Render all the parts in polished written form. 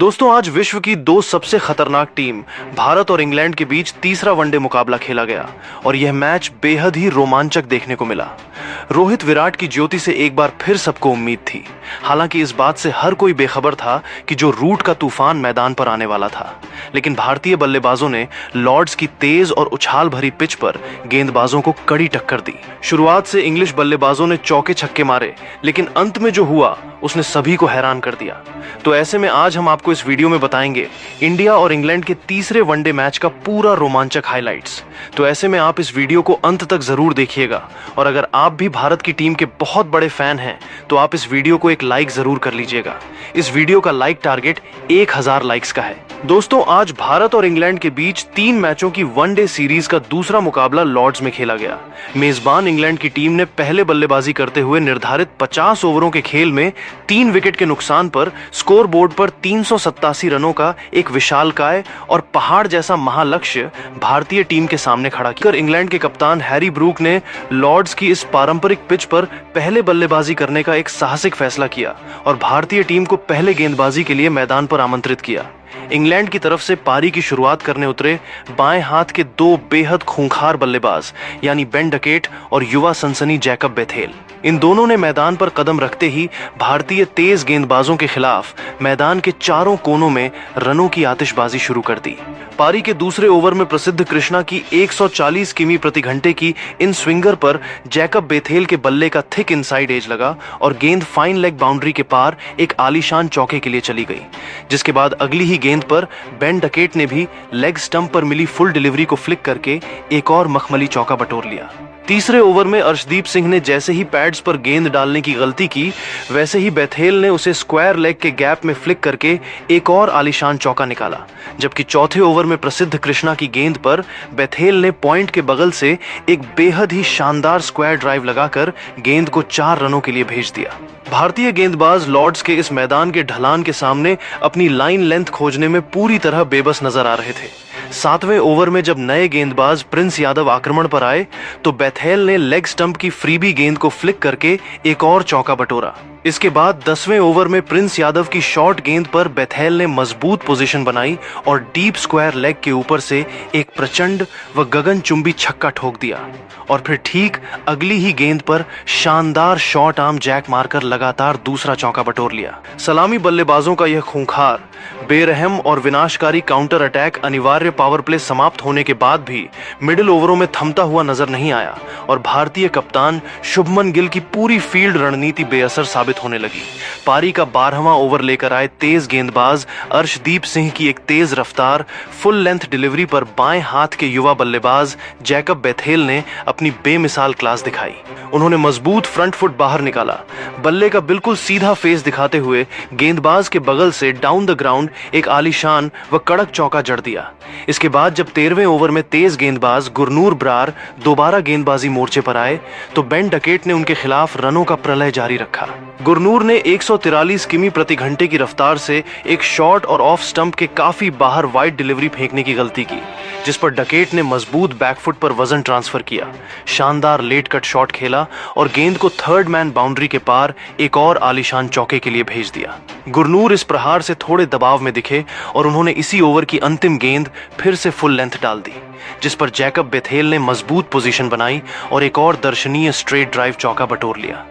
दोस्तों, आज विश्व की दो सबसे खतरनाक टीम भारत और इंग्लैंड के बीच तीसरा वनडे मुकाबला खेला गया और यह मैच बेहद ही रोमांचक देखने को मिला। रोहित विराट की ज्योति से एक बार फिर सबको उम्मीद थी। हालांकि इस बात से हर कोई बेखबर था कि जो रूट का तूफान मैदान पर आने वाला था, लेकिन भारतीय बल्लेबाजों ने लॉर्ड्स की तेज और उछाल भरी पिच पर गेंदबाजों को कड़ी टक्कर दी। शुरुआत से इंग्लिश बल्लेबाजों ने चौके छक्के मारे, लेकिन अंत में जो हुआ उसने सभी को हैरान कर दिया। तो ऐसे में आज हम आपको इस वीडियो में बताएंगे इंडिया और इंग्लैंड के तीसरे वनडे मैच का पूरा रोमांचक हाइलाइट्स। तो ऐसे में आप इस वीडियो को अंत तक जरूर देखिएगा, और अगर आप भी भारत की टीम के बहुत बड़े फैन हैं तो आप इस वीडियो को एक लाइक जरूर कर लीजिएगा। इस वीडियो का लाइक टारगेट 1000 लाइक्स का है। दोस्तों, आज भारत और इंग्लैंड के बीच 3 मैचों की वनडे सीरीज का दूसरा मुकाबला लॉर्ड्स में खेला गया। मेजबान इंग्लैंड की टीम ने पहले बल्लेबाजी करते हुए निर्धारित 50 ओवरों के खेल में 3 विकेट के नुकसान पर स्कोर बोर्ड पर 387 रनों का एक विशालकाय और पहाड़ जैसा महालक्ष्य भारतीय टीम के सामने खड़ा किया। इंग्लैंड के कप्तान हैरी ब्रूक ने लॉर्ड्स की इस पारंपरिक पिच पर पहले बल्लेबाजी करने का एक साहसिक फैसला किया और भारतीय टीम को पहले गेंदबाजी के लिए मैदान पर आमंत्रित किया। इंग्लैंड की तरफ से पारी की शुरुआत करने उतरे बाएं हाथ के 2 बेहद खूंखार बल्लेबाज यानी बेन डकेट और युवा सनसनी जैकब बेथेल। इन दोनों ने मैदान पर कदम रखते ही भारतीय तेज गेंदबाजों के खिलाफ मैदान के चारों कोनों में रनों की आतिशबाजी शुरू कर दी। पारी के दूसरे ओवर में प्रसिद्ध कृष्णा की 140 किमी प्रति घंटे की इन स्विंगर पर जैकब बेथेल के बल्ले का थिक इनसाइड एज लगा और गेंद फाइन लेग बाउंड्री के पार एक आलीशान चौके के लिए चली गई, जिसके बाद अगली ही गेंद पर बेन डकेट ने भी लेग स्टंप पर मिली फुल डिलीवरी को फ्लिक करके एक और मखमली चौका बटोर लिया। तीसरे ओवर में अर्शदीप सिंह ने जैसे ही पैड्स पर गेंद डालने की गलती की, वैसे ही बेथेल ने उसे स्क्वायर लेग के गैप में फ्लिक करके एक और आलीशान चौका निकाला। जबकि चौथे ओवर में प्रसिद्ध कृष्णा की गेंद पर बेथेल ने पॉइंट के बगल से एक बेहद ही शानदार स्क्वायर ड्राइव लगाकर गेंद को 4 रनों के लिए भेज दिया। भारतीय गेंदबाज लॉर्ड्स के इस मैदान के ढलान के सामने अपनी लाइन लेंथ खोजने में पूरी तरह बेबस नजर आ रहे थे। 7वें ओवर में जब नए गेंदबाज प्रिंस यादव आक्रमण पर आए तो बेथेल ने लेग स्टंप की फ्रीबी गेंद को फ्लिक करके एक और चौका बटोरा। इसके बाद 10वें ओवर में प्रिंस यादव की शॉर्ट गेंद पर बेथेल ने मजबूत पोजीशन बनाई और डीप स्क्वायर लेग के ऊपर से एक प्रचंड व गगनचुंबी छक्का ठोक दिया और फिर ठीक अगली ही गेंद पर शानदार शॉर्ट आर्म जैक मारकर लगातार दूसरा चौका बटोर लिया। सलामी बल्लेबाजों का यह खूंखार, बेरहम और विनाशकारी काउंटर अटैक अनिवार्य पावर प्ले समाप्त होने के बाद भी मिडिल ओवरों में थमता हुआ नजर नहीं आया और भारतीय कप्तान शुभमन गिल की पूरी फील्ड रणनीति बेअसर साबित होने लगी। पारी का 12वां ओवर लेकर आए तेज गेंदबाज अर्शदीप सिंह की एक तेज रफ्तार फुल लेंथ डिलीवरी पर बाएं हाथ के युवा बल्लेबाज जैकब बेथेल ने अपनी बेमिसाल क्लास दिखाई। उन्होंने मजबूत फ्रंट फुट बाहर निकाला, बल्ले का बिल्कुल सीधा फेस दिखाते हुए गेंदबाज के बगल से डाउन द ग्राउंड एक आलीशान व कड़क चौका जड़ दिया। इसके बाद जब 13वें ओवर में तेज गेंदबाज गुरनूर ब्रार दोबारा गेंदबाजी मोर्चे पर आए तो बेन डकेट ने उनके खिलाफ रनों का प्रलय जारी रखा। गुरनूर ने 143 किमी प्रति घंटे की रफ्तार से एक शॉर्ट और ऑफ स्टंप के काफी बाहर वाइड डिलीवरी फेंकने की गलती की, जिस पर डकेट ने मजबूत बैकफुट पर वजन ट्रांसफर किया, शानदार लेट कट शॉट खेला और गेंद को थर्ड मैन बाउंड्री के पार एक और आलीशान चौके के लिए भेज दिया। गुरनूर इस प्रहार से थोड़े दबाव में दिखे और उन्होंने इसी ओवर की अंतिम गेंद फिर से फुल लेंथ डाल दी, जिस पर जैकब बेथेल ने मजबूत पोजीशन बनाई और एक और दर्शनीय स्ट्रेट ड्राइव चौका बटोर लिया।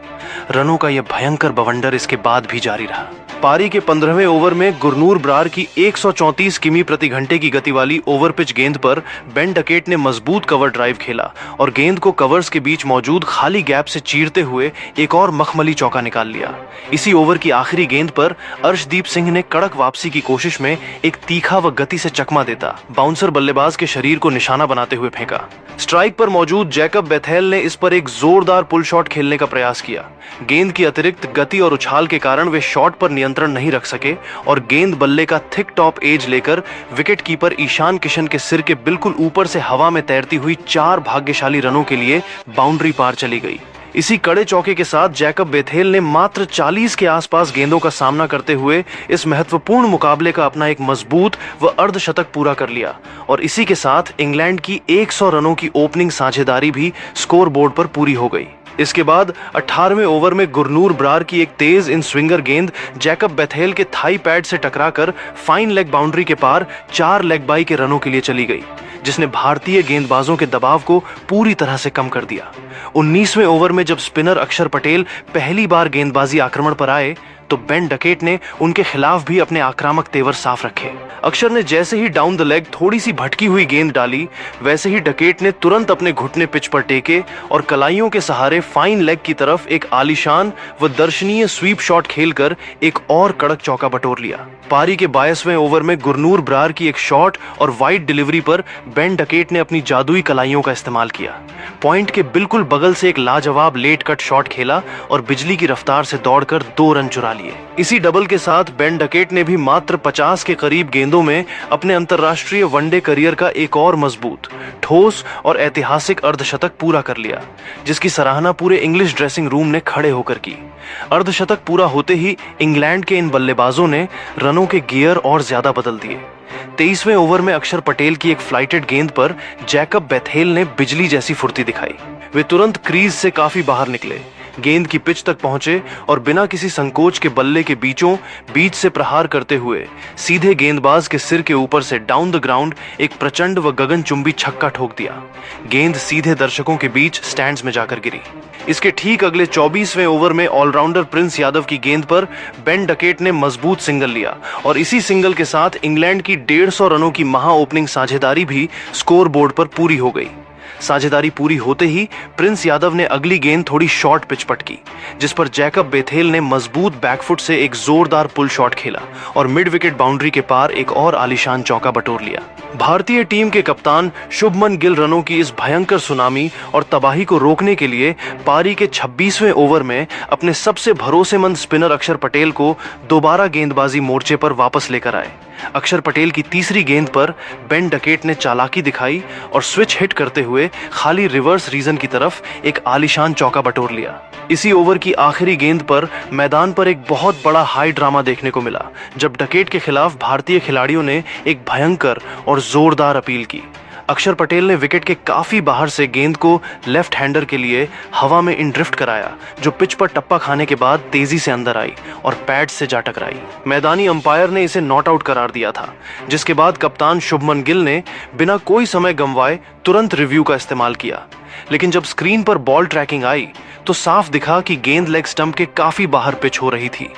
रनों का यह भयंकर बवंडर इसके बाद भी जारी रहा। पारी के 15वें ओवर में गुरनूर ब्रार की 134 किमी प्रति घंटे की गति वाली ओवर पिच गेंद पर बेन डकेट ने मजबूत कवर ड्राइव खेला और गेंद को कवर्स के बीच मौजूद खाली गैप से चीरते हुए एक और मखमली चौका निकाल लिया। इसी ओवर की आखिरी गेंद पर अर्शदीप सिंह ने कड़क वापसी की कोशिश में एक तीखा व गति से चकमा देता बाउंसर बल्लेबाज के शरीर को निशाना बनाते हुए फेंका। स्ट्राइक पर मौजूद जैकब बेथेल ने इस पर एक जोरदार पुल शॉट खेलने का प्रयास किया। गेंद की अतिरिक्त गति और उछाल के कारण वे शॉट पर नियंत्रण नहीं रख सके और गेंद बल्ले का थिक टॉप एज लेकर विकेट कीपर ईशान किशन के सिर के बिल्कुल ऊपर से हवा में तैरती हुई 4 भाग्यशाली रनों के लिए बाउंड्री पार चली गई। इसी कड़े चौके के साथ जैकब बेथेल ने मात्र 40 के आसपास गेंदों का सामना करते हुए इस महत्वपूर्ण मुकाबले का अपना एक मजबूत व अर्धशतक पूरा कर लिया और इसी के साथ इंग्लैंड की 100 रनों की ओपनिंग साझेदारी भी स्कोर बोर्ड पर पूरी हो गई। इसके बाद 18वें ओवर में गुरनूर ब्रार की एक तेज इन स्विंगर गेंद जैकब बेथेल के थाई पैड से टकराकर फाइन लेग बाउंड्री के पार 4 लेग बाई के रनों के लिए चली गई, जिसने भारतीय गेंदबाजों के दबाव को पूरी तरह से कम कर दिया। 19वें ओवर में जब स्पिनर अक्षर पटेल पहली बार गेंदबाजी आक्रमण पर आए तो बेन डकेट ने उनके खिलाफ भी अपने आक्रामक तेवर साफ रखे। अक्षर ने जैसे ही डाउन द लेग थोड़ी सी भटकी हुई गेंद डाली, वैसे ही डकेट ने तुरंत अपने घुटने पिच पर टेके और कलाइयों के सहारे फाइन लेग की तरफ एक आलीशान व दर्शनीय स्वीप शॉट खेलकर एक और कड़क चौका बटोर लिया। पारी के 22वें ओवर में गुरनूर ब्रार की एक शॉट और वाइड डिलीवरी पर बेन डकेट ने अपनी जादुई कलाइयों का इस्तेमाल किया। पॉइंट के बिल्कुल बगल से एक लाजवाब लेट कट शॉट खेला और बिजली की रफ्तार से दौड़कर 2 रन चुरा लिए। इसी डबल के साथ बेन डकेट ने भी मात्र 50 के करीब गेंदों में अपने अंतर्राष्ट्रीय वनडे करियर का एक और मजबूत, ठोस और ऐतिहासिक अर्धशतक पूरा कर लिया, जिसकी सराहना पूरे इंग्लिश ड्रेसिंग रूम ने खड़े होकर की। अर्धशतक पूरा होते ही इंग्लैंड के इन बल्लेबाजों ने रनों के गियर और ज्यादा बदल दिए। 23वें ओवर में अक्षर पटेल की एक फ्लाइटेड गेंद पर जैकब बेथेल ने बिजली जैसी फुर्ती दिखाई। वे तुरंत क्रीज से काफी बाहर निकले, गेंद की पिच तक पहुंचे और बिना किसी संकोच के बल्ले के बीचों बीच से प्रहार करते हुए सीधे गेंदबाज के सिर के ऊपर से डाउन द ग्राउंड एक प्रचंड व गगनचुंबी छक्का ठोक दिया। गेंद सीधे दर्शकों के बीच स्टैंड्स में जाकर गिरी। इसके ठीक अगले 24वें ओवर में ऑलराउंडर प्रिंस यादव की गेंद पर बेन डकेट ने मजबूत सिंगल लिया और इसी सिंगल के साथ इंग्लैंड की 150 रनों की महा ओपनिंग साझेदारी भी स्कोर बोर्ड पर पूरी हो गई। साझेदारी पूरी होते ही प्रिंस यादव ने अगली गेंद थोड़ी शॉर्ट पिच पटकी, जिस पर जैकब बेथेल ने मजबूत बैकफुट से एक जोरदार पुल शॉट खेला और मिड विकेट बाउंड्री के पार एक और आलीशान चौका बटोर लिया। भारतीय टीम के कप्तान शुभमन गिल रनों की इस भयंकर सुनामी और तबाही को रोकने के लिए पारी के 26वें ओवर में अपने सबसे भरोसेमंद स्पिनर अक्षर पटेल को दोबारा गेंदबाजी मोर्चे पर वापस लेकर आए। अक्षर पटेल की तीसरी गेंद पर बेन डकेट ने चालाकी दिखाई और स्विच हिट करते हुए खाली रिवर्स रीजन की तरफ एक आलीशान चौका बटोर लिया। इसी ओवर की आखिरी गेंद पर मैदान पर एक बहुत बड़ा हाई ड्रामा देखने को मिला, जब डकेट के खिलाफ भारतीय खिलाड़ियों ने एक भयंकर और जोरदार अपील की। अक्षर पटेल ने विकेट के काफी बाहर से गेंद को लेफ्ट हैंडर के लिए हवा में इन ड्रिफ्ट कराया, जो पिच पर टप्पा खाने के बाद तेजी से अंदर आई और पैड से जा टकराई। मैदानी अंपायर ने इसे नॉट आउट करार दिया था, जिसके बाद कप्तान शुभमन गिल ने बिना कोई समय गंवाए तुरंत रिव्यू का इस्तेमाल किया। लेकिन जब स्क्रीन पर बॉल ट्रैकिंग आई तो साफ दिखा कि गेंद लेग स्टंप के काफी बाहर पिच हो रही थी,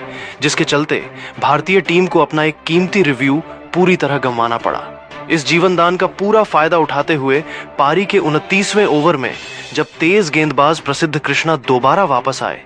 जिसके चलते भारतीय टीम को अपना एक कीमती रिव्यू पूरी तरह गंवाना पड़ा। इस जीवनदान का पूरा फायदा उठाते हुए पारी के 29वें ओवर में जब तेज गेंदबाज प्रसिद्ध कृष्णा दोबारा वापस आए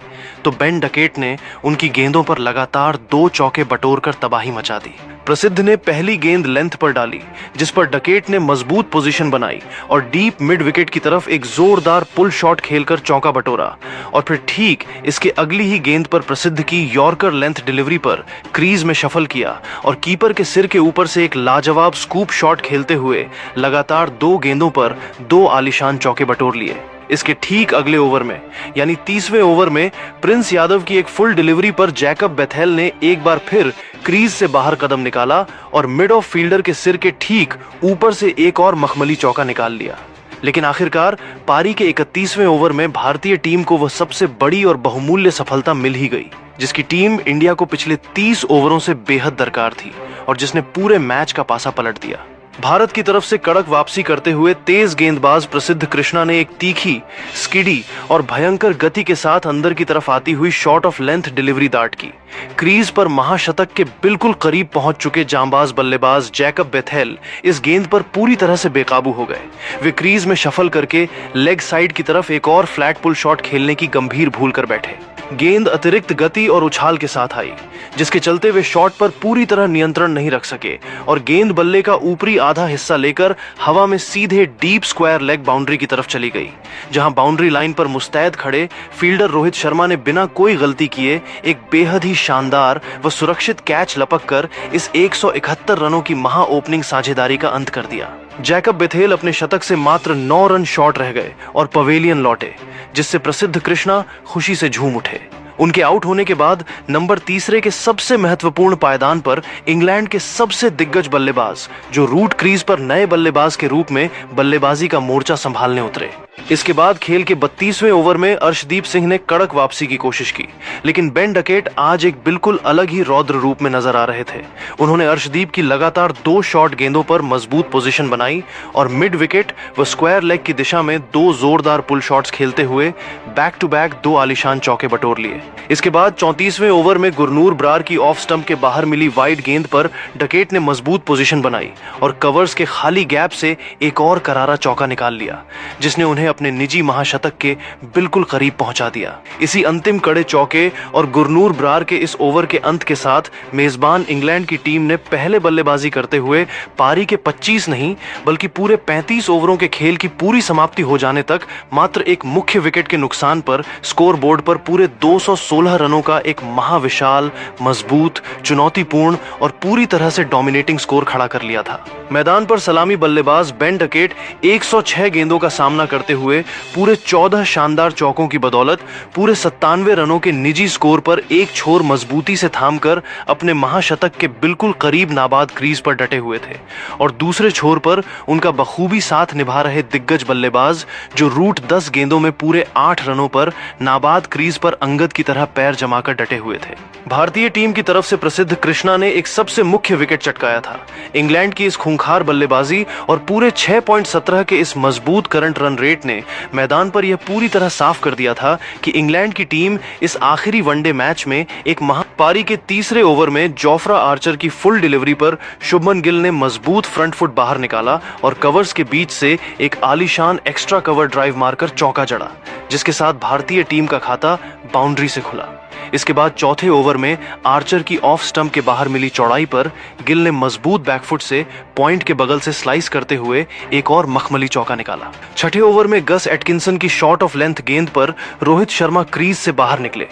तो बेन डकेट ने उनकी गेंदों पर लगातार 2 चौके बटोरकर तबाही मचा दी। प्रसिद्ध ने पहली गेंद लेंथ पर डाली, जिस पर डकेट ने मजबूत पोजीशन बनाई और डीप मिड विकेट की तरफ एक जोरदार पुल शॉट खेलकर चौका बटोरा और फिर ठीक इसके अगली ही गेंद पर प्रसिद्ध की यॉर्कर लेंथ डिलीवरी पर क्रीज में शफल किया और कीपर के सिर के ऊपर से एक लाजवाब स्कूप शॉट खेलते हुए लगातार 2 गेंदों पर 2 आलीशान चौके बटोर लिए। इसके ठीक अगले ओवर में यानी 30वें ओवर में प्रिंस यादव की एक फुल डिलीवरी पर जैकब बेथेल ने एक बार फिर क्रीज से बाहर कदम निकाला और मिड ऑफ फील्डर के सिर के ठीक ऊपर से एक और मखमली चौका निकाल लिया। लेकिन आखिरकार पारी के 31वें ओवर में भारतीय टीम को वह सबसे बड़ी और बहुमूल्य सफलता मिल ही गई, जिसकी टीम इंडिया को पिछले 30 ओवरों से बेहद दरकार थी और जिसने पूरे मैच का पासा पलट दिया। भारत की तरफ से कड़क वापसी करते हुए तेज गेंदबाज प्रसिद्ध कृष्णा ने एक तीखी, स्किडी और भयंकर गति के साथ अंदर की तरफ आती हुई शॉर्ट ऑफ लेंथ डिलीवरी दाट की। क्रीज पर महाशतक के बिल्कुल करीब पहुंच चुके जांबाज बल्लेबाज जैकब बेथेल इस गेंद पर पूरी तरह से बेकाबू हो गए। वे क्रीज में शफल करके लेग साइड की तरफ एक और फ्लैट पुल शॉट खेलने की गंभीर भूल कर बैठे। गेंद अतिरिक्त गति और उछाल के साथ आई, जिसके चलते वे शॉट पर पूरी तरह नियंत्रण नहीं रख सके और गेंद बल्ले का ऊपरी आधा हिस्सा लेकर हवा में सीधे डीप स्क्वायर लेग बाउंड्री की तरफ चली गई, जहां बाउंड्री लाइन पर मुस्तैद खड़े फील्डर रोहित शर्मा ने बिना कोई गलती किए एक बेहद ही शानदार व सुरक्षित कैच लपक कर इस 171 रनों की महा ओपनिंग साझेदारी का अंत कर दिया। जैकब बेथेल अपने शतक से मात्र 9 रन शॉर्ट रह गए और पवेलियन लौटे, जिससे प्रसिद्ध कृष्णा खुशी से झूम उठे। उनके आउट होने के बाद नंबर 3 के सबसे महत्वपूर्ण पायदान पर इंग्लैंड के सबसे दिग्गज बल्लेबाज, जो रूट क्रीज पर नए बल्लेबाज के रूप में बल्लेबाजी का मोर्चा संभालने उतरे। इसके बाद खेल के 32वें ओवर में अर्शदीप सिंह ने कड़क वापसी की कोशिश की, लेकिन बेन डकेट आज एक बिल्कुल अलग ही रौद्र रूप में नजर आ रहे थे। उन्होंने अर्शदीप की लगातार 2 शॉर्ट गेंदों पर मजबूत पोजीशन बनाई और मिड विकेट व स्क्वायर लेग की दिशा में 2 जोरदार पुल शॉट्स खेलते हुए बैक टू बैक 2 आलीशान चौके बटोर लिए। इसके बाद 34वें ओवर में गुरनूर ब्रार की ऑफ स्टंप के बाहर मिली वाइड गेंद पर डकेट ने मजबूत पोजीशन बनाई और कवर्स के खाली गैप से एक और करारा चौका निकाल लिया, जिसने उन्हें अपने निजी महाशतक के बिल्कुल करीब पहुंचा दिया। इसी अंतिम कड़े चौके और गुरनूर ब्रार के इस ओवर के अंत के साथ मेजबान इंग्लैंड की टीम ने पहले बल्लेबाजी करते हुए पारी के 25 नहीं बल्कि पूरे 35 ओवरों के खेल की पूरी समाप्ति हो जाने तक मात्र एक मुख्य विकेट के नुकसान पर स्कोर बोर्ड पर पूरे 216 रनों का एक महाविशाल, मजबूत, चुनौतीपूर्ण और पूरी तरह से डोमिनेटिंग स्कोर खड़ा कर लिया था। मैदान पर सलामी बल्लेबाज बेन डकेट 106 गेंदों का सामना करते हुए पूरे 14 शानदार चौकों की बदौलत पूरे 97 रनों के निजी स्कोर पर एक छोर मजबूती से थामकर अपने महाशतक के बिल्कुल करीब नाबाद क्रीज पर डटे हुए थे और दूसरे छोर पर उनका बखूबी साथ निभा रहे दिग्गज बल्लेबाज जो रूट 10 गेंदों में पूरे 8 रनों पर नाबाद क्रीज पर अंगद की तरह पैर जमाकर डटे हुए थे। भारतीय टीम की तरफ से प्रसिद्ध कृष्णा ने एक सबसे मुख्य विकेट चटकाया था। इंग्लैंड की इस खूंखार बल्लेबाजी और पूरे 6.17 के इस मजबूत करंट रन रेट ने मैदान पर यह पूरी तरह साफ कर दिया था कि इंग्लैंड की टीम इस आखिरी वनडे मैच में एक पारी के तीसरे ओवर में जोफ्रा आर्चर की फुल डिलीवरी पर शुभमन गिल ने मजबूत फ्रंट फुट बाहर निकाला और कवर्स के बीच से एक आलीशान एक्स्ट्रा कवर ड्राइव मारकर चौका जड़ा, जिसके साथ भारतीय टीम का खाता बाउंड्री से खुला। इसके बाद चौथे ओवर में आर्चर की ऑफ स्टंप के बाहर मिली चौड़ाई पर गिल ने मजबूत बैकफुट से पॉइंट के बगल से स्लाइस करते हुए एक और मखमली चौका निकाला। छठे ओवर में गस एटकिंसन की शॉर्ट ऑफ लेंथ गेंद पर रोहित शर्मा क्रीज से बाहर निकले,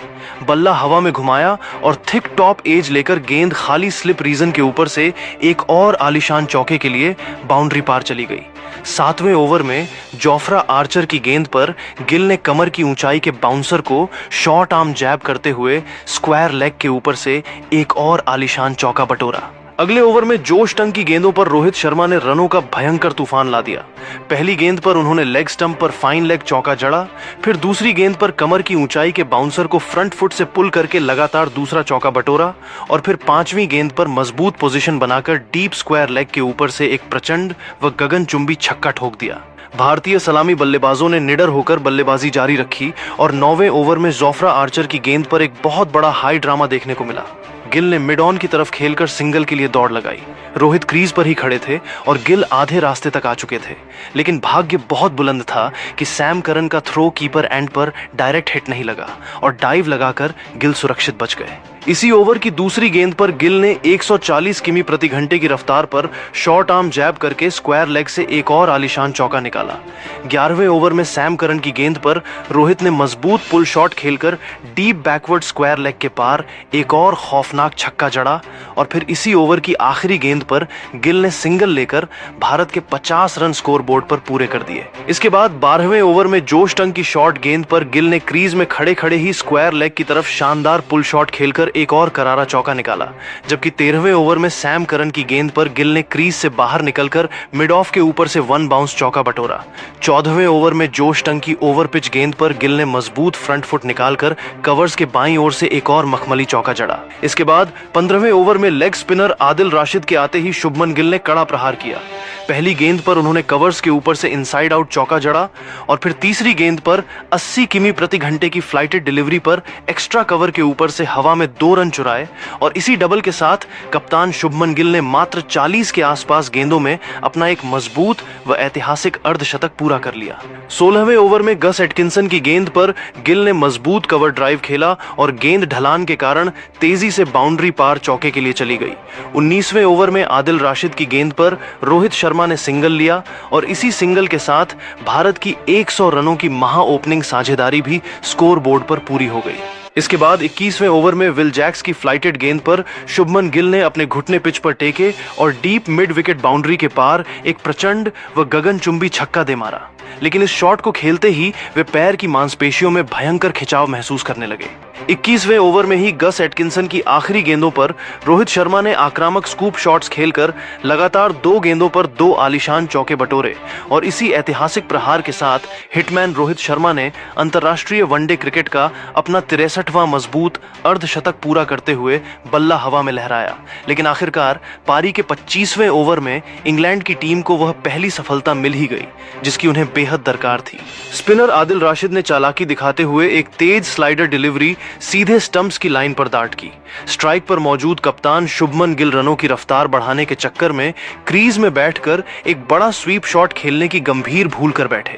बल्ला हवा में घुमाया और थिक टॉप एज लेकर गेंद खाली स्लिप रीजन के ऊपर से एक और आलीशान चौके के लिए बाउंड्री पार चली गई। 7वें ओवर में जोफ्रा आर्चर की गेंद पर गिल ने कमर की ऊंचाई के बाउंसर को शॉर्ट आर्म जैब करते हुए स्क्वायर लेग के ऊपर से एक और आलीशान चौका बटोरा। अगले ओवर में जोश टंग की गेंदों पर रोहित शर्मा ने रनों का भयंकर तूफान ला दिया। पहली गेंद पर उन्होंने लेग स्टंप पर फाइन लेग चौका जड़ा, फिर दूसरी गेंद पर कमर की ऊंचाई के बाउंसर को फ्रंट फुट से पुल करके लगातार दूसरा चौका बटोरा और फिर 5वीं गेंद पर मजबूत पोजीशन बनाकर डीप स्क्वायर लेग के ऊपर से एक प्रचंड व गगनचुंबी छक्का ठोक दिया। भारतीय सलामी बल्लेबाजों ने निडर होकर बल्लेबाजी जारी रखी और 9वें ओवर में जोफ्रा आर्चर की गेंद पर एक बहुत बड़ा हाई ड्रामा देखने को मिला। गिल ने मिड ऑन की तरफ खेलकर सिंगल के लिए दौड़ लगाई। रोहित क्रीज पर ही खड़े थे और गिल आधे रास्ते तक आ चुके थे, लेकिन भाग्य बहुत बुलंद था कि सैम करन का थ्रो कीपर एंड पर डायरेक्ट हिट नहीं लगा और डाइव लगाकर गिल सुरक्षित बच गए। इसी ओवर की दूसरी गेंद पर गिल ने 140 किमी प्रति घंटे की रफ्तार पर शॉर्ट आर्म जैब करके स्क्वायर लेग से एक और आलीशान चौका निकाला। 11वें ओवर में सैम करन की गेंद पर रोहित ने मजबूत पुल शॉट खेलकर डीप बैकवर्ड स्क्वायर लेग के पार एक और खौफनाक छक्का जड़ा और फिर इसी ओवर की आखिरी गेंद पर गिल ने सिंगल लेकर भारत के 50 रन स्कोर बोर्ड पर पूरे कर दिए। इसके बाद 12वें ओवर में जोश टंग की शॉर्ट गेंद पर गिल ने क्रीज में खड़े खड़े ही स्क्वायर लेग की तरफ शानदार पुल शॉट खेलकर एक और करारा चौका निकाला, जबकि 13वें ओवर में सैम करन की गेंद पर गिल ने क्रीज से बाहर निकलकर मिड ऑफ के ऊपर से 1 बाउंस चौका बटोरा। 14वें ओवर में जोश टंग की ओवर पिच गेंद पर गिल ने मजबूत फ्रंट फुट निकालकर कवर्स के बाईं ओर से एक और मखमली चौका जड़ा। इसके बाद 15वें ओवर में लेग स्पिनर आदिल राशिद के आते ही शुभमन गिल ने कड़ा प्रहार किया। पहली गेंद पर उन्होंने कवर्स के ऊपर से इनसाइड आउट चौका जड़ा और फिर तीसरी गेंद पर 80 किमी प्रति घंटे की फ्लाइटेड डिलीवरी पर एक्स्ट्रा कवर के ऊपर से हवा में 2 रन चुराए और इसी डबल के साथ कप्तान शुभमन गिल ने मात्र 40 के आसपास गेंदों में अपना एक मजबूत व ऐतिहासिक अर्धशतक पूरा कर लिया। 16वें ओवर में गस एटकिंसन की गेंद पर गिल ने मजबूत कवर ड्राइव खेला और गेंद ढलान के कारण तेजी से बाउंड्री पार चौके के लिए चली गई। 19वें ओवर में आदिल राशिद की गेंद पर रोहित शर्मा ने सिंगल लिया और इसी सिंगल के साथ भारत की 100 रनों की महा ओपनिंग साझेदारी भी स्कोर बोर्ड पर पूरी हो गई। इसके बाद 21वें ओवर में विल जैक्स की फ्लाइटेड गेंद पर शुभमन गिल ने अपने घुटने पिच पर टेके और डीप मिड विकेट बाउंड्री के पार एक प्रचंड व गगनचुंबी छक्का दे मारा। लेकिन इस शॉट को खेलते ही वे पैर की मांसपेशियों में भयंकर खिंचाव महसूस करने लगे। 21वें ओवर में ही गस एटकिंसन की आखिरी गेंदों पर रोहित शर्मा ने आक्रामक स्कूप शॉट्स खेलकर लगातार 2 गेंदों पर 2 आलीशान चौके बटोरे और इसी ऐतिहासिक प्रहार के साथ हिटमैन रोहित शर्मा ने अंतर्राष्ट्रीय वनडे क्रिकेट का अपना 63वां मजबूत अर्धशतक पूरा करते हुए बल्ला हवा में लहराया। लेकिन आखिरकार पारी के 25वें ओवर में इंग्लैंड की टीम को वह पहली सफलता मिल ही गई जिसकी उन्हें बेहद दरकार थी। स्पिनर आदिल राशिद ने चालाकी दिखाते हुए एक तेज स्लाइडर डिलीवरी सीधे स्टंप्स की लाइन पर दाट की। स्ट्राइक पर मौजूद कप्तान शुभमन गिल रनों की रफ्तार बढ़ाने के चक्कर में क्रीज में बैठकर एक बड़ा स्वीप शॉट खेलने की गंभीर भूल कर बैठे।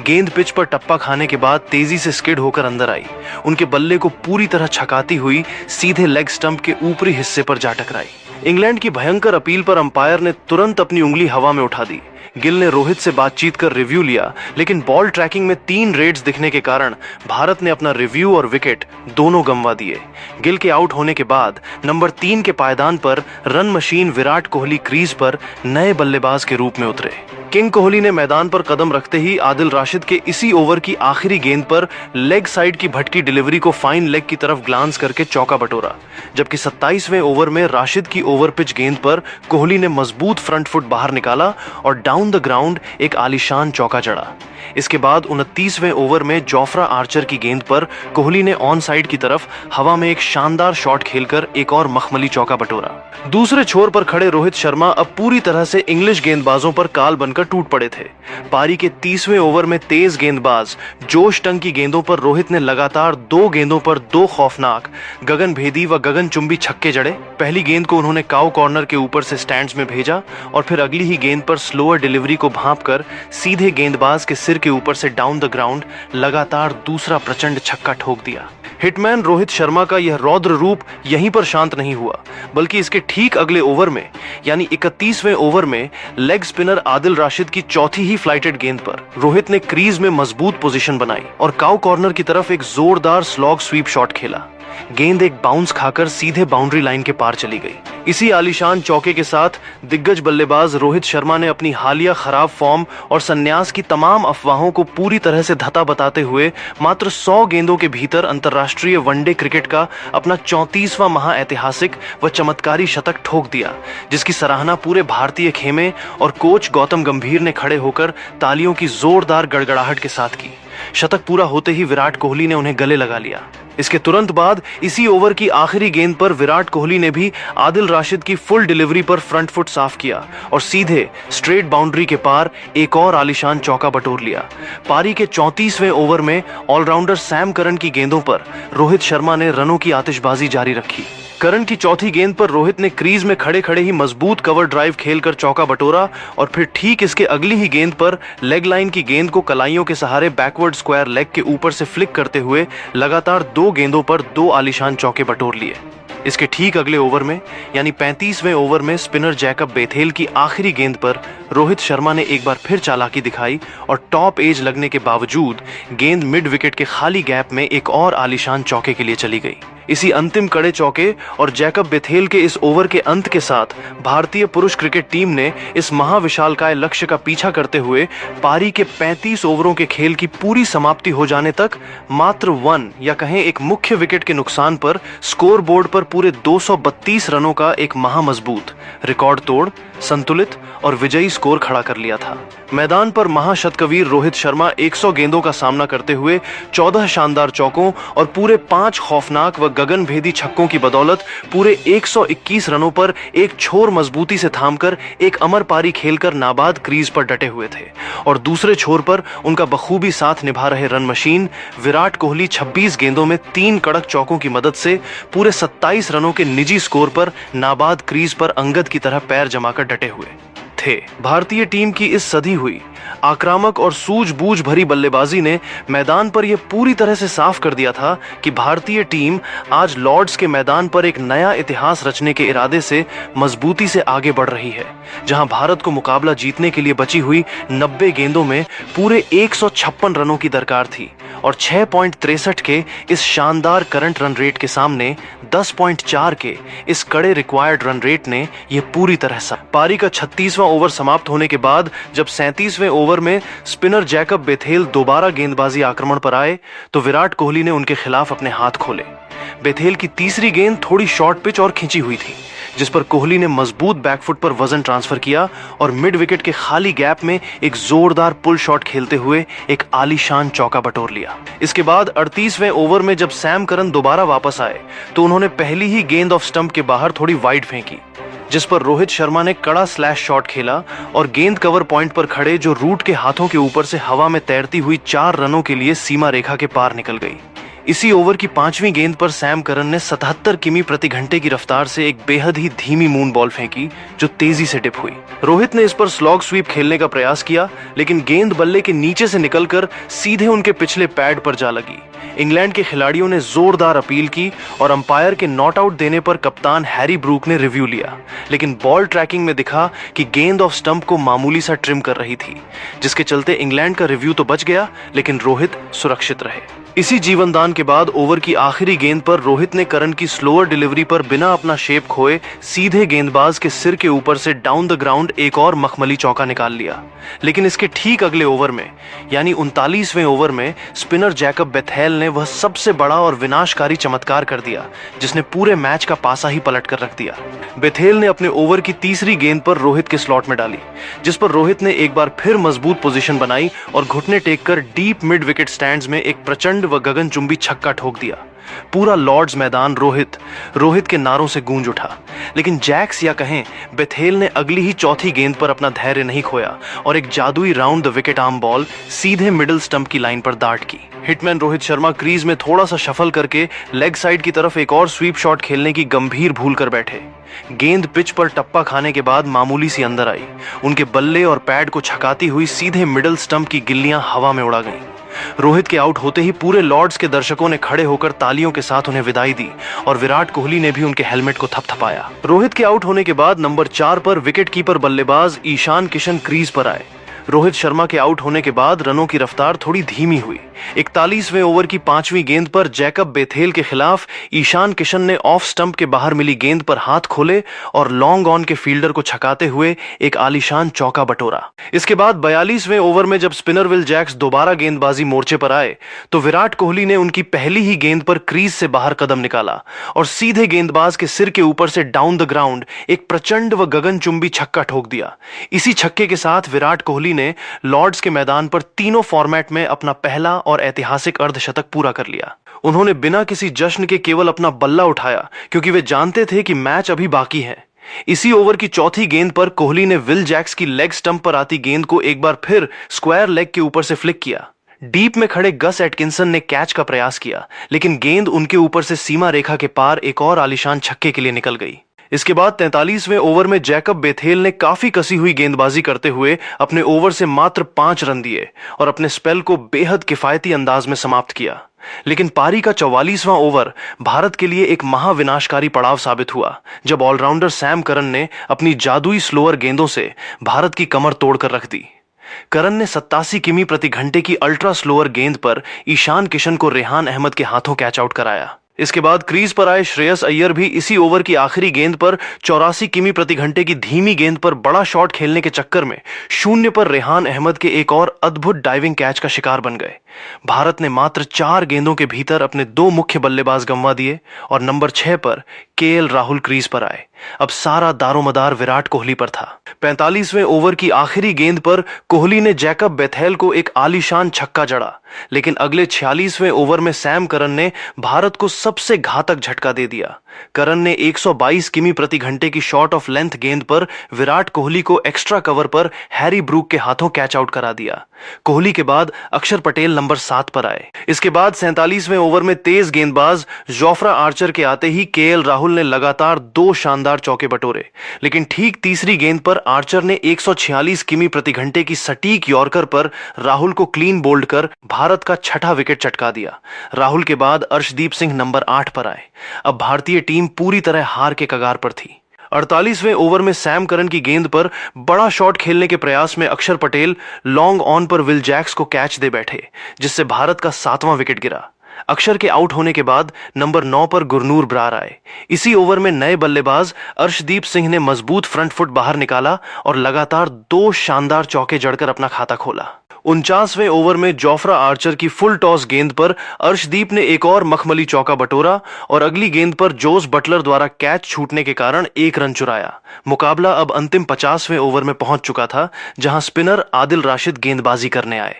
गेंद पिच पर टप्पा खाने के बाद तेजी से स्किड होकर अंदर आई। उनके बल्ले को पूरी तरह छकाती हुई सीधे लेग स्टंप के ऊपरी हिस्से पर जा टकराई। इंग्लैंड की भयंकर अपील पर अंपायर ने तुरंत अपनी उंगली हवा में उठा दी। गिल ने रोहित से बातचीत कर रिव्यू लिया, लेकिन बॉल ट्रैकिंग में 3 रेड्स दिखने के कारण भारत ने अपना रिव्यू और विकेट दोनों गंवा दिए। गिल के आउट होने के बाद नंबर 3 के पायदान पर run machine Virat Kohli crease पर नए बल्लेबाज के रूप में उतरे। किंग कोहली ने मैदान पर कदम रखते ही आदिल राशिद के इसी ओवर की आखिरी गेंद पर लेग साइड की भटकी डिलीवरी को फाइन लेग की तरफ ग्लांस करके चौका बटोरा, जबकि 27वें ओवर में राशिद की ओवर पिच गेंद पर कोहली ने मजबूत फ्रंट फुट बाहर निकाला और डाउन द ग्राउंड एक आलीशान चौका जड़ा। इसके बाद 29वें ओवर में जोफ्रा आर्चर की गेंद पर कोहली ने ऑन साइड की तरफ हवा में एक शानदार शॉट खेलकर एक और मखमली चौका बटोरा। दूसरे छोर पर खड़े रोहित शर्मा अब पूरी तरह से इंग्लिश गेंदबाजों पर काल बनकर टूट पड़े थे। पारी के 30वें ओवर में तेज गेंदबाज जोश टंग की गेंदों पर रोहित ने लगातार 2 गेंदों पर 2 खौफनाक गगनभेदी व गगनचुंबी छक्के जड़े। पहली गेंद को उन्होंने काउ कॉर्नर के ऊपर से स्टैंड्स में भेजा और फिर अगली ही गेंद पर स्लोअर डिलीवरी को भांपकर सीधे गेंदबाज के सिर के ऊपर से डाउन द ग्राउंड लगातार दूसरा प्रचंड छक्का ठोक दिया। हिटमैन रोहित शर्मा का यह रौद्र रूप यहीं पर शांत नहीं हुआ, बल्कि इसके ठीक अगले ओवर में यानी 31वें ओवर में लेग स्पिनर आदिल राशिद की चौथी ही फ्लाइटेड गेंद पर रोहित ने क्रीज में मजबूत पोजीशन बनाई और काउ कॉर्नर की तरफ एक जोरदार स्लॉग स्वीप शॉट खेला। गेंद एक बाउंस खाकर सीधे बाउंड्री लाइन के पार चली गई। इसी आलीशान चौके के साथ दिग्गज बल्लेबाज रोहित शर्मा ने अपनी हालिया खराब फॉर्म और संन्यास की तमाम अफवाहों को पूरी तरह से धता बताते हुए मात्र 100 गेंदों के भीतर अंतर्राष्ट्रीय वनडे क्रिकेट का अपना 34वां महाऐतिहासिक व चमत्कारी शतक ठोक दिया, जिसकी सराहना पूरे भारतीय खेमे और कोच गौतम गंभीर ने खड़े होकर तालियों की जोरदार गड़गड़ाहट के साथ की। शतक पूरा होते ही विराट कोहली ने उन्हें गले लगा लिया। इसके तुरंत बाद इसी ओवर की आखिरी गेंद पर विराट कोहली ने भी आदिल राशिद की फुल डिलीवरी पर फ्रंट फुट साफ किया और सीधे स्ट्रेट बाउंड्री के पार एक और आलीशान चौका बटोर लिया। पारी के 34वें ओवर में ऑलराउंडर सैम करन की गेंदों पर रोहित शर्मा ने रनों की आतिशबाजी जारी रखी। करन की चौथी गेंद पर रोहित ने क्रीज में खड़े खड़े ही मजबूत कवर ड्राइव खेलकर चौका बटोरा और फिर ठीक इसके अगली ही गेंद पर लेग लाइन की गेंद को कलाइयों के सहारे बैकवर्ड स्क्वायर लेग के ऊपर से फ्लिक करते हुए लगातार 2 गेंदों पर 2 आलीशान चौके बटोर लिए। इसके ठीक अगले ओवर में यानी 35वें ओवर में स्पिनर जैकब बेथेल की आखिरी गेंद पर रोहित शर्मा ने एक बार फिर चालाकी दिखाई और टॉप एज लगने के बावजूद गेंद मिड विकेट के खाली गैप में एक और आलीशान चौके के लिए चली गई। इसी अंतिम कड़े चौके और जैकब बेथेल के इस ओवर के अंत के साथ भारतीय पुरुष क्रिकेट टीम ने इस महाविशालकाय लक्ष्य का पीछा करते हुए पारी के 35 ओवरों के खेल की पूरी समाप्ति हो जाने तक मात्र 1 या कहें एक मुख्य विकेट के नुकसान पर स्कोर बोर्ड पर पूरे 232 रनों का एक महामजबूत रिकॉर्ड तोड़, संतुलित और विजयी स्कोर खड़ा कर लिया था। मैदान पर महाशतकवीर रोहित शर्मा 100 गेंदों का सामना करते हुए 14 शानदार चौकों और पूरे 5 खौफनाक व गगनभेदी छक्कों की बदौलत पूरे 121 रनों पर एक छोर मजबूती से थामकर एक अमर पारी खेलकर नाबाद क्रीज पर डटे हुए थे और दूसरे छोर पर उनका बखूबी साथ निभा रहे रन मशीन विराट कोहली 26 गेंदों में 3 कड़क चौकों की मदद से पूरे 27 रनों के निजी स्कोर पर नाबाद क्रीज पर अंगद की तरह पैर जमाकर डटे हुए थे। भारतीय टीम की इस सधी हुई आक्रामक और सूझबूझ भरी बल्लेबाजी ने मैदान पर यह पूरी तरह से साफ कर दिया था कि भारतीय टीम आज लॉर्ड्स के मैदान पर एक नया इतिहास रचने के इरादे से मजबूती से आगे बढ़ रही है, जहां भारत को मुकाबला जीतने के लिए बची हुई 90 गेंदों में पूरे 156 रनों की दरकार थी और 6.63 के इस शानदार करंट रन रेट के सामने 10.4 के इस कड़े रिक्वायर्ड रन रेट ने यह पूरी तरह पारी का 36वां ओवर समाप्त होने के बाद जब 37वें ओवर में स्पिनर जैकब बेथेल दोबारा गेंदबाजी आक्रमण पर आए तो विराट कोहली ने उनके खिलाफ अपने हाथ खोले। बेथेल की तीसरी गेंद थोड़ी शॉर्ट पिच और खिंची हुई थी, जिस पर कोहली ने मजबूत बैकफुट पर वजन ट्रांसफर किया और मिड विकेट के खाली गैप में एक जोरदार पुल शॉट खेलते हुए एक आलीशान चौका बटोर लिया। इसके बाद 38वें ओवर में जब सैम करन दोबारा वापस आए तो उन्होंने पहली ही गेंद ऑफ स्टंप के बाहर थोड़ी वाइड फेंकी, जिस पर रोहित शर्मा ने कड़ा स्लैश शॉट खेला और गेंद कवर पॉइंट पर खड़े जो रूट के हाथों के ऊपर से हवा में तैरती हुई 4 रनों के लिए सीमा रेखा के पार निकल गई। इसी ओवर की 5वीं गेंद पर सैम करन ने 77 किमी प्रति घंटे की रफ्तार से एक बेहद ही धीमी मून बॉल फेंकी जो तेजी से डिप हुई। रोहित ने इस पर स्लॉग स्वीप खेलने का प्रयास किया, लेकिन गेंद बल्ले के नीचे से निकलकर सीधे उनके पिछले पैड पर जा लगी। इंग्लैंड के खिलाड़ियों ने जोरदार अपील की और अंपायर के नॉट आउट देने पर कप्तान हैरी ब्रूक ने रिव्यू लिया, लेकिन बॉल ट्रैकिंग में दिखा कि गेंद ऑफ स्टंप को मामूली सा ट्रिम कर रही थी, जिसके चलते इंग्लैंड का रिव्यू तो बच गया लेकिन रोहित सुरक्षित रहे। इसी जीवनदान के बाद ओवर की आखिरी गेंद पर रोहित ने करन की स्लोअर डिलीवरी पर बिना अपना शेप खोए सीधे गेंदबाज के सिर के ऊपर से डाउन द ग्राउंड एक और मखमली चौका निकाल लिया। लेकिन इसके ठीक अगले ओवर में यानी 39वें ओवर में स्पिनर जैकब बेथेल ने वह सबसे बड़ा और विनाशकारी चमत्कार कर दिया जिसने पूरे मैच का पासा ही पलट कर रख दिया। बेथेल ने अपने ओवर की तीसरी गेंद पर रोहित के स्लॉट में डाली, जिस पर रोहित ने एक बार फिर मजबूत पोजीशन बनाई और घुटने टेक कर डीप मिड विकेट स्टैंड्स में एक प्रचंड व गगनचुंबी छक्का ठोक दिया। पूरा लॉर्ड्स मैदान रोहित के नारों से गूंज उठा, लेकिन जैक्स या कहें बेथेल ने अगली ही चौथी गेंद पर अपना धैर्य नहीं खोया और एक जादुई round the wicket arm ball सीधे मिडिल स्टंप की लाइन पर दाट की। हिटमैन रोहित शर्मा क्रीज में थोड़ा सा शफल करके लेग साइड की तरफ एक और स्वीप शॉट खेलने की गंभीर भूल कर बैठे। गेंद पिच पर टप्पा खाने के बाद मामूली सी अंदर आई, उनके बल्ले और पैड को छकाती हुई सीधे मिडिल स्टंप की गिल्लियां हवा में उड़ा गईं। रोहित के आउट होते ही पूरे लॉर्ड्स के दर्शकों ने खड़े होकर तालियों के साथ उन्हें विदाई दी और विराट कोहली ने भी उनके हेलमेट को थपथपाया। रोहित के आउट होने के बाद नंबर 4 पर विकेट कीपर बल्लेबाज ईशान किशन क्रीज पर आए। रोहित शर्मा के आउट होने के बाद रनों की रफ्तार थोड़ी धीमी हुई। 41वें ओवर की 5वीं गेंद पर जैकब बेथेल के खिलाफ ईशान किशन ने ऑफ स्टंप के बाहर मिली गेंद पर हाथ खोले और लॉन्ग ऑन के फील्डर को छकाते हुए एक आलीशान चौका बटोरा। इसके बाद 42वें ओवर में जब स्पिनर विल जैक्स दोबारा गेंदबाजी मोर्चे पर आए तो विराट कोहली ने उनकी पहली ही गेंद पर क्रीज से बाहर कदम निकाला और सीधे गेंदबाज के सिर के ऊपर से डाउन द ग्राउंड एक प्रचंड व गगनचुंबी छक्का ठोक दिया। इसी छक्के के साथ विराट कोहली ने लॉर्ड्स के मैदान पर तीनों फॉर्मेट में अपना पहला और ऐतिहासिक अर्धशतक पूरा कर लिया। उन्होंने बिना किसी जश्न के केवल अपना बल्ला उठाया क्योंकि वे जानते थे कि मैच अभी बाकी है। इसी ओवर की चौथी गेंद पर कोहली ने विल जैक्स की लेग स्टंप पर आती गेंद को एक बार फिर स्क्वायर लेग के ऊपर से फ्लिक किया। डीप में खड़े गस एटकिंसन ने कैच का प्रयास किया, लेकिन गेंद उनके ऊपर से सीमा रेखा के पार एक और आलीशान छक्के के लिए निकल गई। इसके बाद 43वें ओवर में जैकब बेथेल ने काफी कसी हुई गेंदबाजी करते हुए अपने ओवर से मात्र 5 रन दिए और अपने स्पेल को बेहद किफायती अंदाज में समाप्त किया। लेकिन पारी का 44वां ओवर भारत के लिए एक महाविनाशकारी पड़ाव साबित हुआ जब ऑलराउंडर सैम करन ने अपनी जादुई स्लोअर गेंदों से भारत की कमर तोड़कर रख दी। करन ने 87 किमी प्रति घंटे की अल्ट्रा स्लोअर गेंद पर ईशान किशन को रेहान अहमद के हाथों कैच आउट कराया। इसके बाद क्रीज पर आए श्रेयस अय्यर भी इसी ओवर की आखिरी गेंद पर 84 किमी प्रति घंटे की धीमी गेंद पर बड़ा शॉट खेलने के चक्कर में शून्य पर रेहान अहमद के एक और अद्भुत डाइविंग कैच का शिकार बन गए। भारत ने मात्र 4 गेंदों के भीतर अपने 2 मुख्य बल्लेबाज गंवा दिए और नंबर 6 पर केएल राहुल क्रीज पर आए। अब सारा दारोमदार विराट कोहली पर था। 45वें ओवर की आखिरी गेंद पर कोहली ने जैकब बेथेल को एक आलीशान छक्का जड़ा, लेकिन अगले 46वें ओवर में सैम करन ने भारत को सबसे घातक झटका दे दिया। करन ने 122 किमी प्रति घंटे की शॉट ऑफ लेंथ गेंद पर विराट कोहली को एक्स्ट्रा कवर पर हैरी ब्रूक के हाथों कैच आउट करा दिया। कोहली के बाद अक्षर पटेल नंबर 7 पर आए। इसके बाद 47वें ओवर में तेज गेंदबाज जोफ्रा आर्चर के आते ही केएल राहुल ने लगातार 2 शानदार चौके बटोरे, लेकिन ठीक तीसरी गेंद पर आर्चर ने 146 किमी प्रति घंटे की सटीक यॉर्कर पर राहुल को क्लीन बोल्ड कर भारत का 6ठा विकेट चटका दिया। राहुल के बाद अर्शदीप सिंह नंबर 8 पर आए। अब भारतीय टीम पूरी तरह हार के कगार पर थी। 48वें ओवर में सैम करन की गेंद पर बड़ा शॉट खेलने के प्रयास में अक्षर पटेल लॉन्ग ऑन पर विल जैक्स को कैच दे बैठे, जिससे भारत का 7वां विकेट गिरा। अक्षर के आउट होने के बाद नंबर 9 पर गुरनूर ब्रार आए। इसी ओवर में नए बल्लेबाज अर्शदीप सिंह ने मजबूत फ्रंट फुट बाहर निकाला और लगातार 2 शानदार चौके जड़कर अपना खाता खोला। 49वें ओवर में जोफ्रा आर्चर की फुल टॉस गेंद पर अर्शदीप ने एक और मखमली चौका बटोरा और अगली गेंद पर जोस बटलर द्वारा कैच छूटने के कारण 1 रन चुराया। मुकाबला अब अंतिम 50वें ओवर में पहुंच चुका था, जहां स्पिनर आदिल राशिद गेंदबाजी करने आए।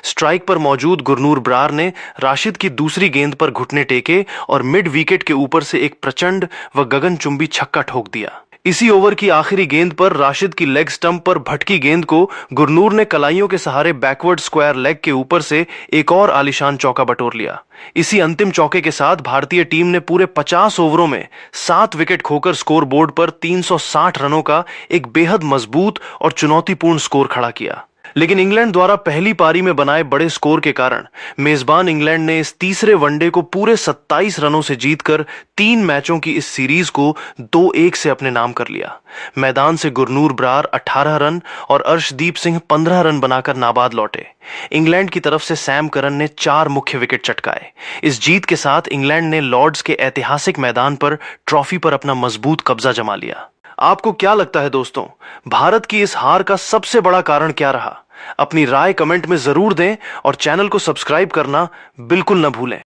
स्ट्राइक पर मौजूद गुरनूर ब्रार ने राशिद की दूसरी गेंद पर घुटने टेके और मिड विकेट के ऊपर से एक प्रचंड व गगनचुंबी छक्का ठोक दिया। इसी ओवर की आखिरी गेंद पर राशिद की लेग स्टंप पर भटकी गेंद को गुरनूर ने कलाइयों के सहारे बैकवर्ड स्क्वायर लेग के ऊपर से एक और आलीशान चौका बटोर लिया। इसी अंतिम चौके के साथ भारतीय टीम ने पूरे 50 ओवरों में 7 विकेट खोकर स्कोर बोर्ड पर 360 रनों का एक बेहद मजबूत और चुनौतीपूर्ण स्कोर खड़ा किया। लेकिन इंग्लैंड द्वारा पहली पारी में बनाए बड़े स्कोर के कारण मेजबान इंग्लैंड ने इस तीसरे वनडे को पूरे 27 रनों से जीतकर 3 मैचों की इस सीरीज को 2-1 से अपने नाम कर लिया। मैदान से गुरनूर ब्रार 18 रन और अर्शदीप सिंह 15 रन बनाकर नाबाद लौटे। इंग्लैंड की तरफ से सैम करन ने 4 मुख्य विकेट चटकाए। इस जीत के साथ इंग्लैंड ने लॉर्ड्स के ऐतिहासिक मैदान पर ट्रॉफी पर अपना मजबूत कब्जा जमा लिया। आपको क्या लगता है दोस्तों, भारत की इस हार का सबसे बड़ा कारण क्या रहा? अपनी राय कमेंट में जरूर दें और चैनल को सब्सक्राइब करना बिल्कुल न भूलें।